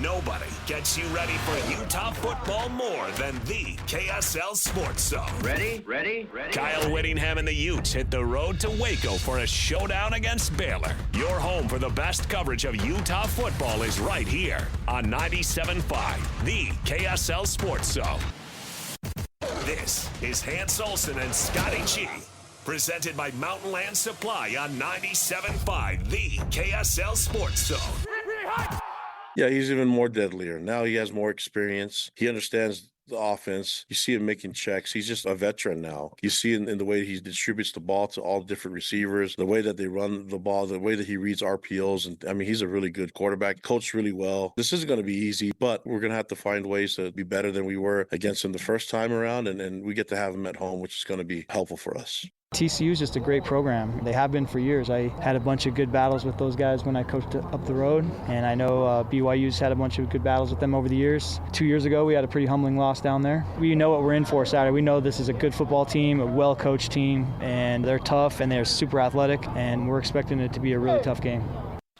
Nobody gets you ready for Utah football more than the KSL Sports Zone. Ready? Kyle Whittingham and the Utes hit the road to Waco for a showdown against Baylor. Your home for the best coverage of Utah football is right here on 97.5, the KSL Sports Zone. This is Hans Olsen and Scotty G, presented by Mountain Land Supply on 97.5, the KSL Sports Zone. Yeah, he's even more deadlier. Now he has more experience. He understands the offense. You see him making checks. He's just a veteran now. You see in the way he distributes the ball to all different receivers, the way that they run the ball, the way that he reads RPOs. And I mean, he's a really good quarterback, coached really well. This isn't going to be easy, but we're going to have to find ways to be better than we were against him the first time around. And we get to have him at home, which is going to be helpful for us. TCU is just a great program. They have been for years. I had a bunch of good battles with those guys when I coached up the road, and I know BYU's had a bunch of good battles with them over the years. 2 years ago, we had a pretty humbling loss down there. We know what we're in for Saturday. We know this is a good football team, a well-coached team, and they're tough and they're super athletic, and we're expecting it to be a really tough game.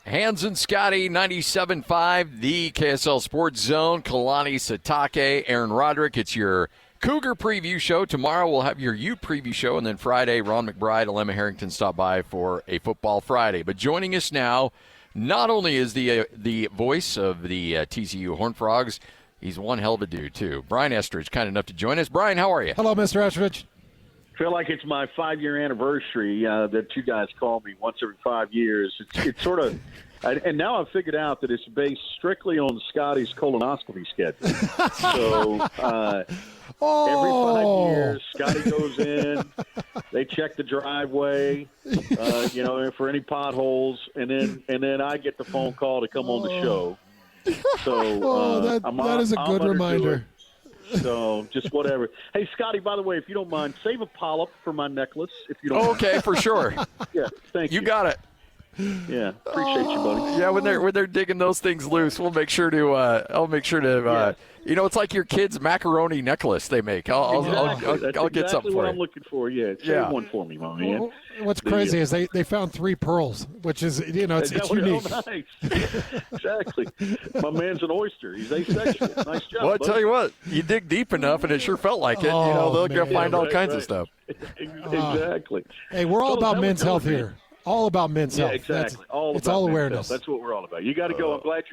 Hans and Scotty, 97.5, the KSL Sports Zone. Kalani Sitake, Aaron Roderick. It's your Cougar preview show. Tomorrow we'll have your Ute preview show, and then Friday, Ron McBride, Alema Harrington stop by for a Football Friday. But joining us now, not only is the voice of the TCU Horned Frogs, he's one hell of a dude, too. Brian Estridge, kind enough to join us. Brian, how are you? Hello, Mr. Estridge. I feel like it's my 5-year anniversary that you guys call me once every 5 years. It's sort of, and now I've figured out that it's based strictly on Scotty's colonoscopy schedule. So every 5 years, Scotty goes in, they check the driveway, for any potholes, and then I get the phone call to come on the show. So that is a good reminder. So just whatever. Hey, Scotty, by the way, if you don't mind, save a polyp for my necklace. If you don't. Okay, for sure. Yeah, thank you. You got it. Yeah, appreciate you, buddy. Yeah, when they're digging those things loose, we'll make sure to. I'll make sure to. It's like your kid's macaroni necklace they make. I'll get something for what you. I'm looking for. Yeah, save one for me, my man. What's crazy is they found 3 pearls, which is it's unique. Nice. Exactly. My man's an oyster. He's asexual. Nice job. Well, I tell you what, you dig deep enough, and it sure felt like it. They'll go find all kinds of stuff. Exactly. Hey, we're all about men's health here. All about men's health. Exactly. It's all awareness. That's what we're all about. You got to go. I'm glad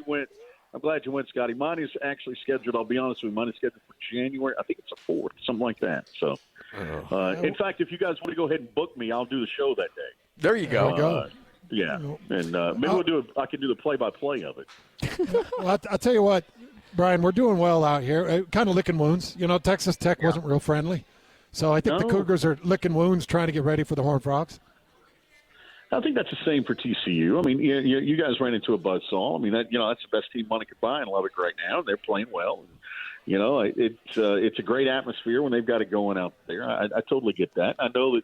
you went, Scotty. Mine is actually scheduled. I'll be honest with you. Mine is scheduled for January. I think it's the 4th, something like that. So, in fact, if you guys want to go ahead and book me, I'll do the show that day. There you go. Yeah, and maybe I can do the play-by-play of it. Well, I'll tell you what, Brian, we're doing well out here. Kind of licking wounds. Texas Tech wasn't real friendly, so I think the Cougars are licking wounds, trying to get ready for the Horned Frogs. I think that's the same for TCU. I mean, you guys ran into a buzzsaw. I mean, that's the best team money could buy in Lubbock right now. They're playing well. It's a great atmosphere when they've got it going out there. I totally get that. I know that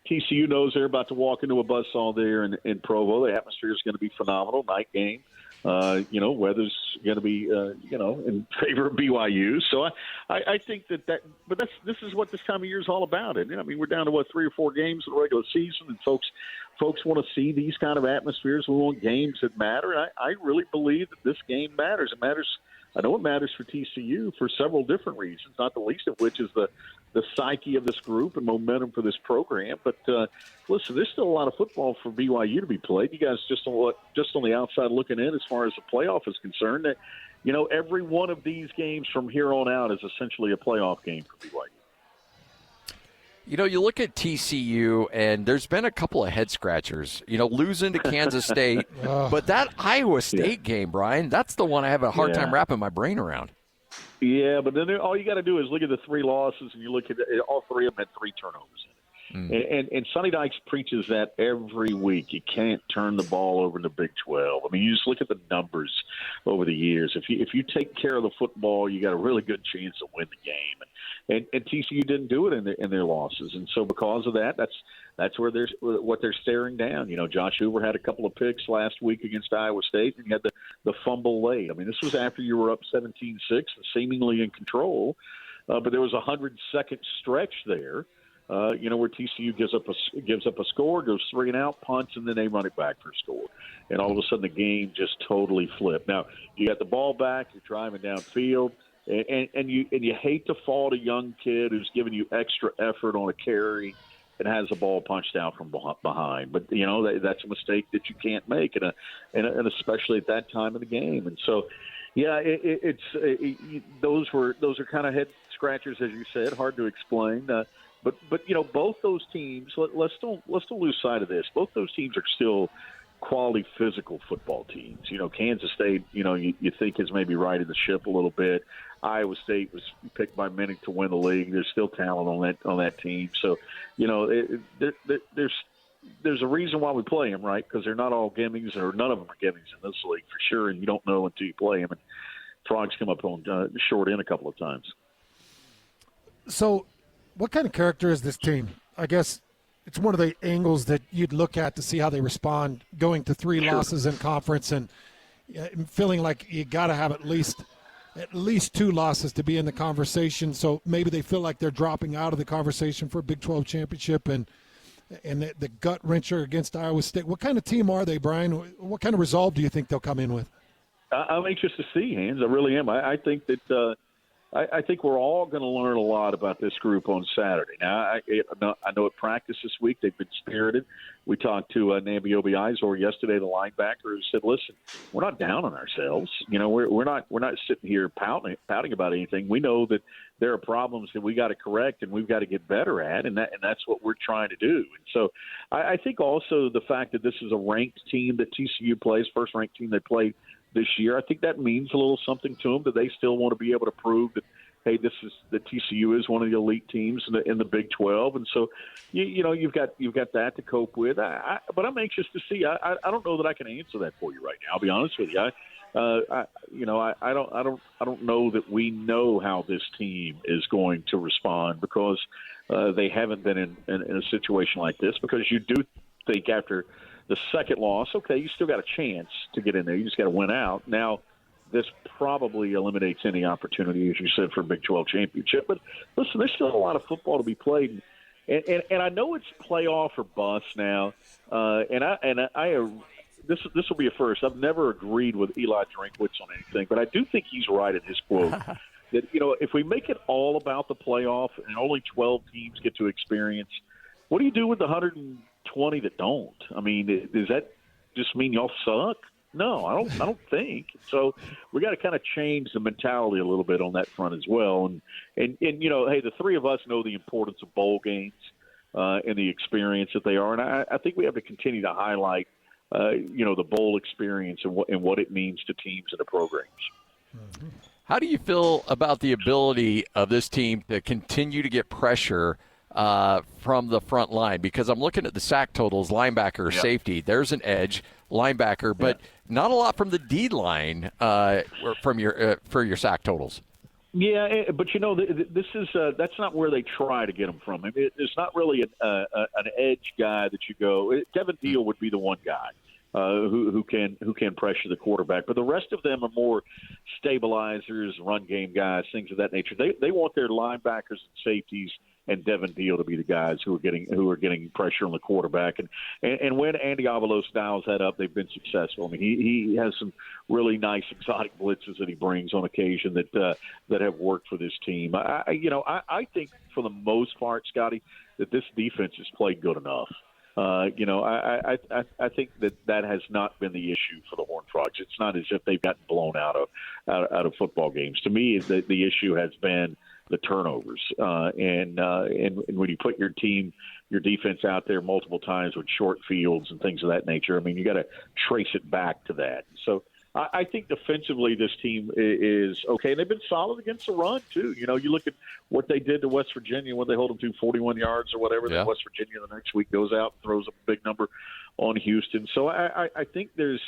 TCU knows they're about to walk into a buzzsaw there in Provo. The atmosphere is going to be phenomenal. Night game. Weather's going to be, in favor of BYU. So I think but this is what this time of year is all about. And I mean, we're down to 3 or 4 games in the regular season, and folks want to see these kind of atmospheres. We want games that matter. And I really believe that this game matters. It matters. I know it matters for TCU for several different reasons, not the least of which is the psyche of this group and momentum for this program. But listen, there's still a lot of football for BYU to be played. You guys just on the outside looking in as far as the playoff is concerned. That every one of these games from here on out is essentially a playoff game for BYU. You look at TCU, and there's been a couple of head-scratchers, losing to Kansas State. But that Iowa State game, Brian, that's the one I have a hard time wrapping my brain around. Yeah, but then all you got to do is look at the 3 losses, and you look at it, all 3 of them had 3 turnovers in it. And Sonny Dykes preaches that every week. You can't turn the ball over in the Big 12. I mean, you just look at the numbers over the years. If you take care of the football, you got a really good chance to win the game. And TCU didn't do it in their losses, and so because of that, that's where what they're staring down. Josh Hoover had a couple of picks last week against Iowa State, and you had the fumble late. I mean, this was after you were up 17-6 and seemingly in control, but there was a 100-second stretch there where TCU gives up a score, goes 3 and out, punts, and then they run it back for a score. And all of a sudden the game just totally flipped. Now, you got the ball back, you're driving downfield, and you hate to fault a young kid who's giving you extra effort on a carry and has the ball punched out from behind. But, that's a mistake that you can't make, and especially at that time of the game. And so, yeah, those are kind of head scratchers, as you said, hard to explain. But both those teams, let's don't lose sight of this. Both those teams are still quality physical football teams. Kansas State, you think is maybe righted the ship a little bit. Iowa State was picked by many to win the league. There's still talent on that team. So, there's a reason why we play them, right? Because they're not all gimmies, or none of them are gimmies in this league for sure, and you don't know until you play them. And Frogs come up on short end a couple of times. So, what kind of character is this team? I guess it's one of the angles that you'd look at to see how they respond going to 3 losses in conference, and feeling like you got to have at least 2 losses to be in the conversation. So maybe they feel like they're dropping out of the conversation for a Big 12 championship, and the gut wrencher against Iowa State. What kind of team are they, Brian? What kind of resolve do you think they'll come in with? I'm anxious to see, Hans. I really am. I think that I think we're all going to learn a lot about this group on Saturday. Now, I know at practice this week they've been spirited. We talked to Nambi Izor yesterday, the linebacker, who said, "Listen, we're not down on ourselves. We're not sitting here pouting about anything. We know that there are problems that we got to correct and we've got to get better at, and that's what we're trying to do." And so, I think also the fact that this is a ranked team that TCU plays, first ranked team they played this year, I think that means a little something to them, that they still want to be able to prove that, hey, TCU is one of the elite teams in the Big 12, and so you've got that to cope with. But I'm anxious to see. I don't know that I can answer that for you right now. I'll be honest with you. I don't know that we know how this team is going to respond, because they haven't been in a situation like this. Because you do think after the second loss, okay, you still got a chance to get in there. You just got to win out. Now, this probably eliminates any opportunity, as you said, for a Big 12 championship. But listen, there's still a lot of football to be played, and I know it's playoff or bust now. This will be a first. I've never agreed with Eli Drinkwitz on anything, but I do think he's right in his quote that if we make it all about the playoff and only 12 teams get to experience, what do you do with the 120 that don't? I mean, does that just mean y'all suck? No, I don't think so. We got to kind of change the mentality a little bit on that front as well. And hey, the three of us know the importance of bowl games and the experience that they are. And I think we have to continue to highlight, the bowl experience and what it means to teams and the programs. Mm-hmm. How do you feel about the ability of this team to continue to get pressure from the front line? Because I'm looking at the sack totals, linebacker, safety. There's an edge, linebacker, but not a lot from the D line for your sack totals. Yeah, but this is that's not where they try to get them from. It's not really an edge guy that you go. Devin Deal would be the one guy who can pressure the quarterback, but the rest of them are more stabilizers, run game guys, things of that nature. They want their linebackers and safeties and Devin Deal to be the guys who are getting pressure on the quarterback. And when Andy Avalos dials that up, they've been successful. I mean, he has some really nice exotic blitzes that he brings on occasion that have worked for this team. I think for the most part, Scotty, that this defense has played good enough. I think that has not been the issue for the Horned Frogs. It's not as if they've gotten blown out of football games. To me, the issue has been the turnovers, and when you put your defense out there multiple times with short fields and things of that nature, I mean, you got to trace it back to that. So I think defensively this team is okay, and they've been solid against the run too. You look at what they did to West Virginia when they hold them to 41 yards or whatever. Then West Virginia the next week goes out and throws a big number on Houston. So I think there's,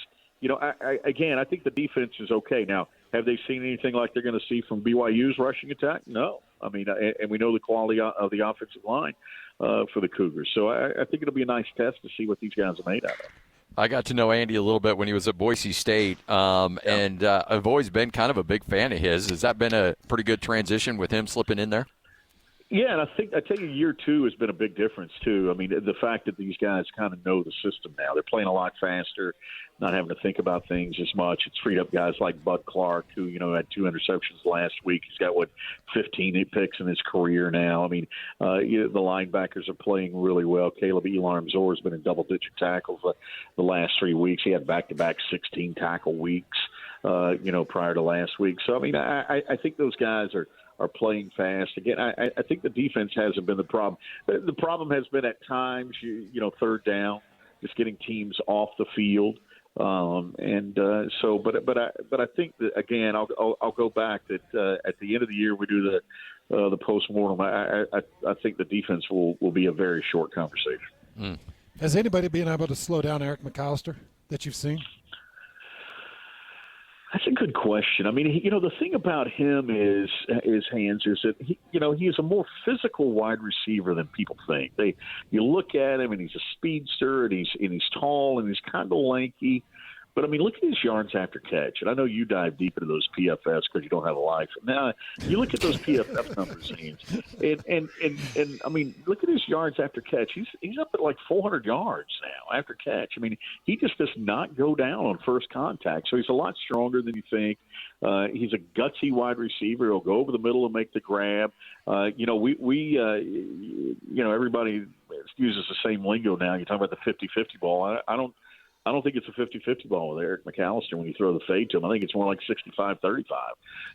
I think the defense is okay. Now, have they seen anything like they're going to see from BYU's rushing attack? No. I mean, and we know the quality of the offensive line for the Cougars. So I think it'll be a nice test to see what these guys are made out of. I got to know Andy a little bit when he was at Boise State, and I've always been kind of a big fan of his. Has that been a pretty good transition with him slipping in there? Yeah, and I tell you, year two has been a big difference too. I mean, the fact that these guys kind of know the system now. They're playing a lot faster, not having to think about things as much. It's freed up guys like Bud Clark, who had 2 interceptions last week. He's got 15 picks in his career now. I mean, the linebackers are playing really well. Caleb Elarm-Zor has been in double-digit tackles the last 3 weeks. He had back-to-back 16 tackle weeks, prior to last week. So I mean, I think those guys are playing fast. Again, I think the defense hasn't been the problem. The problem has been at times, third down, just getting teams off the field. But I think that, again, I'll go back that at the end of the year we do the postmortem. I think the defense will be a very short conversation. Has anybody been able to slow down Eric McAllister that you've seen? That's a good question. I mean, the thing about him is Hans, is that he is a more physical wide receiver than people think. You look at him and he's a speedster and he's tall and he's kind of lanky. But, I mean, look at his yards after catch. And I know you dive deep into those PFFs because you don't have a life. Now, you look at those PFF numbers, and I mean, look at his yards after catch. He's up at like 400 yards now after catch. I mean, he just does not go down on first contact. So he's a lot stronger than you think. He's a gutsy wide receiver. He'll go over the middle and make the grab. Everybody uses the same lingo now. You talk about the 50-50 ball. I don't think it's a 50-50 ball with Eric McAllister when you throw the fade to him. I think it's more like 65-35.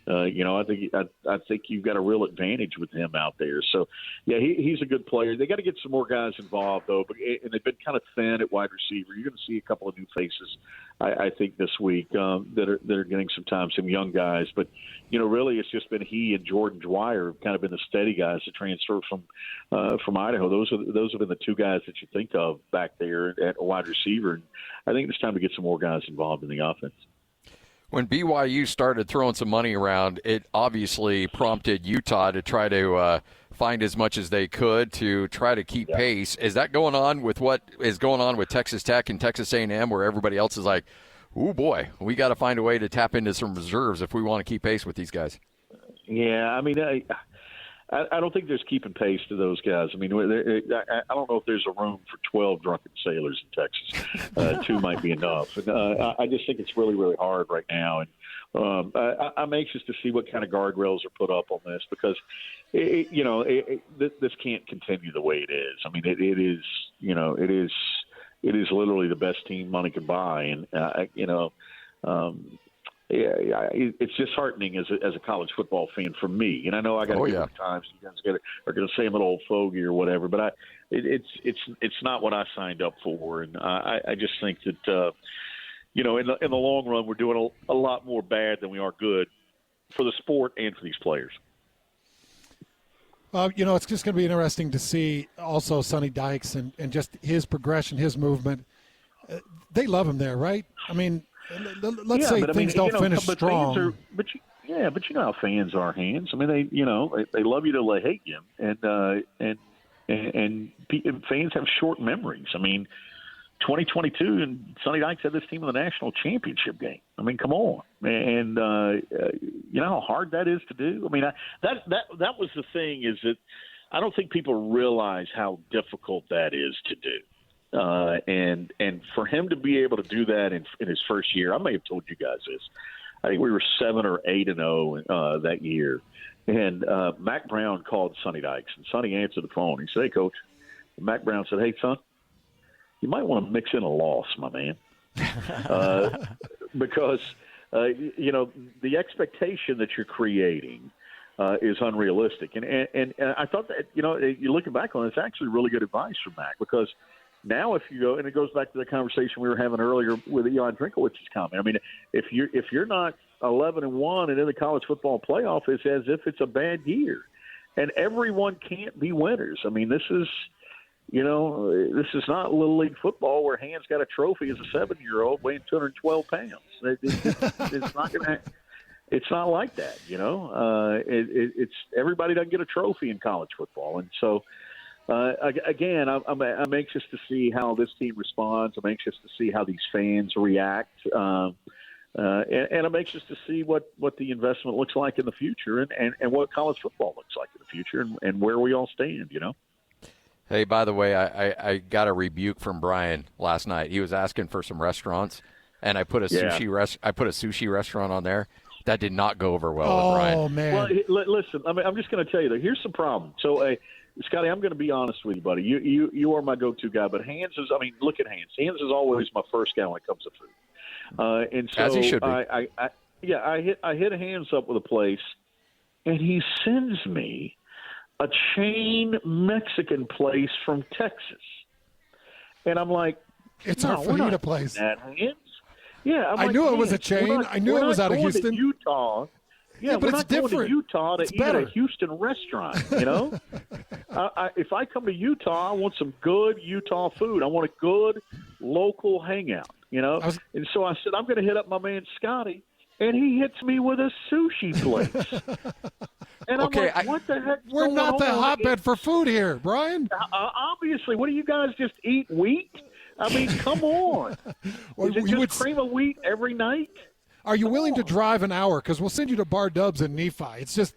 I think you've got a real advantage with him out there. So, yeah, he's a good player. They got to get some more guys involved, though. And they've been kind of thin at wide receiver. You're going to see a couple of new faces, I think, this week that are getting some time, some young guys. But, really it's just been he and Jordan Dwyer have kind of been the steady guys to transfer from Idaho. Those have been the two guys that you think of back there at wide receiver. And I think it's time to get some more guys involved in the offense. When BYU started throwing some money around, it obviously prompted Utah to try to find as much as they could to try to keep pace. Is that going on with what is going on with Texas Tech and Texas A&M, where everybody else is like, oh boy, we got to find a way to tap into some reserves if we want to keep pace with these guys? Yeah, I mean, I don't think there's keeping pace to those guys. I mean, I don't know if there's a room for 12 drunken sailors in Texas. 2 might be enough. And, I just think it's really, really hard right now. And I'm anxious to see what kind of guardrails are put up on this because, this can't continue the way it is. I mean, it is literally the best team money could buy. And, it's disheartening as a college football fan for me. And I know I got to give it times. You guys are going to say I'm an old fogey or whatever, but it's not what I signed up for. And I just think that in the long run, we're doing a lot more bad than we are good for the sport and for these players. It's just going to be interesting to see also Sonny Dykes and just his progression, his movement. They love him there, right? I mean, let's say things don't finish strong. But you know how fans are, Hans. I mean, they love you till they hate you, and fans have short memories. I mean, 2022, and Sonny Dykes had this team in the national championship game. I mean, come on, and you know how hard that is to do. I mean, that was the thing, is that I don't think people realize how difficult that is to do. And for him to be able to do that in his first year, I may have told you guys this. I think we were 7 or 8-0 that year, and Mac Brown called Sonny Dykes, and Sonny answered the phone. He said, "Hey, Coach." And Mac Brown said, "Hey, son, you might want to mix in a loss, my man, because the expectation that you're creating is unrealistic." And I thought that you're looking back on it, it's actually really good advice from Mac, because now if you go, and it goes back to the conversation we were having earlier with Jan Drinkowicz's comment. I mean, if you're not 11-1 and in the college football playoff, it's as if it's a bad year, and everyone can't be winners. I mean, this is not Little League football where Hans got a trophy as a 7-year-old weighing 212 pounds. It's not going to. It's not like that, It's everybody doesn't get a trophy in college football, and so. Again, I'm anxious to see how this team responds. I'm anxious to see how these fans react. And I'm anxious to see what the investment looks like in the future and what college football looks like in the future and where we all stand, you know. Hey, by the way, I got a rebuke from Brian last night. He was asking for some restaurants, and I put a sushi restaurant on there. That did not go over well with Brian. Oh, man. Well, listen, I'm just going to tell you that here's the problem. So, Scotty, I'm going to be honest with you, buddy. You are my go-to guy, but look at Hans. Hans is always my first guy when it comes to food. And so as he should be. I hit Hans up with a place, and he sends me a chain Mexican place from Texas. And I'm like, it's our fajita place. That, Hans. Yeah, I knew it was a chain. I knew it was out of Houston. Utah. Yeah, but it's different. Going to Utah to eat better. at a Houston restaurant, you know? If I come to Utah, I want some good Utah food. I want a good local hangout, you know? And so I said, I'm going to hit up my man Scotty, and he hits me with a sushi place. And I'm like, what the heck? We're not the hotbed for food here, Brian. Obviously. What do you guys just eat wheat? I mean, come on. Is it just cream of wheat every night? Are you willing to drive an hour? Because we'll send you to Bar Dubs in Nephi. It's a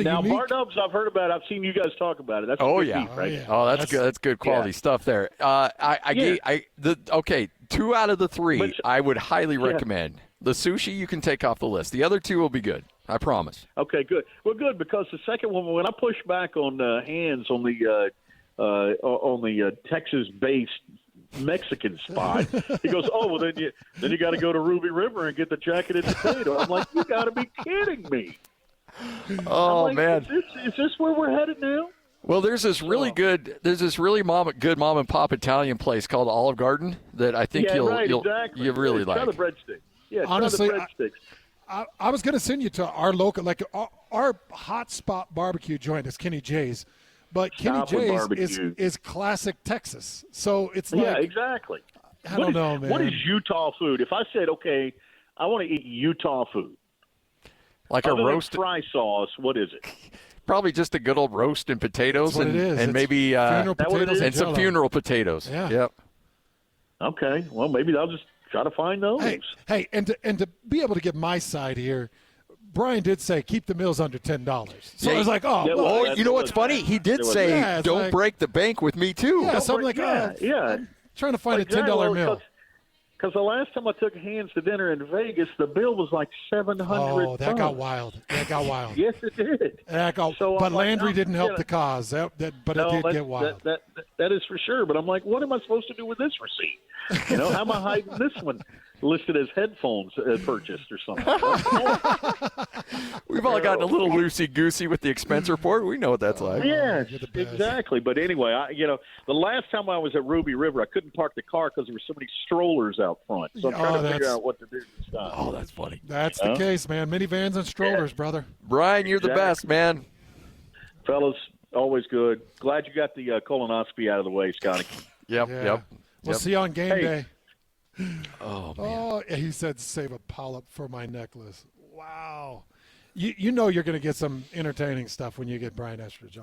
now, unique. Bar Dubs, I've heard about it. I've seen you guys talk about it. That's beef, right? Yeah. Oh, that's good. That's good quality stuff there. Okay, 2 out of the 3 I would highly recommend. The sushi you can take off the list. The other 2 will be good. I promise. Okay, good. Well, good, because the second one, when I push back on Hands on the Texas-based Mexican spot, he goes, "Oh, well, then you got to go to Ruby River and get the jacketed potato." I'm like, "You got to be kidding me!" Oh, man, is this where we're headed now? Well, there's this really good mom and pop Italian place called Olive Garden that I think you'll really like. Try the breadsticks. Yeah, honestly, try the breadsticks. I was going to send you to our local, like our hot spot barbecue joint is Kenny J's. But Kenny J's is classic Texas. So it's like. Yeah, exactly. I don't know, man. What is Utah food? If I said, okay, I want to eat Utah food. Like other a roast. Fry sauce, what is it? Probably just a good old roast and potatoes and maybe potatoes and some funeral potatoes. Yeah. Yep. Okay. Well, maybe I'll just try to find those. Hey, and to be able to get my side here, Brian did say keep the meals under $10. So I was like, you know what's funny? He did say don't break the bank with me too. Yeah, so I'm like, I'm trying to find a $10 meal. Because the last time I took Hands to dinner in Vegas, the bill was like $700. Oh, that got wild. Yes, it did. But Landry didn't help the cause. But it did get wild. That is for sure. But I'm like, what am I supposed to do with this receipt? You know, how am I hiding this one listed as headphones purchased or something? We've all gotten a little loosey-goosey with the expense report. We know what that's like. Yeah, exactly. But anyway, the last time I was at Ruby River, I couldn't park the car because there were so many strollers out front. So I'm trying to figure out what to do this time. Oh, that's funny. That's the case, man. Minivans and strollers, brother. Brian, you're the best, man. Fellas, always good. Glad you got the colonoscopy out of the way, Scotty. Yep. We'll see you on game day. Oh, man. Oh, he said save a polyp for my necklace. Wow. You know you're going to get some entertaining stuff when you get Brian Estridge on.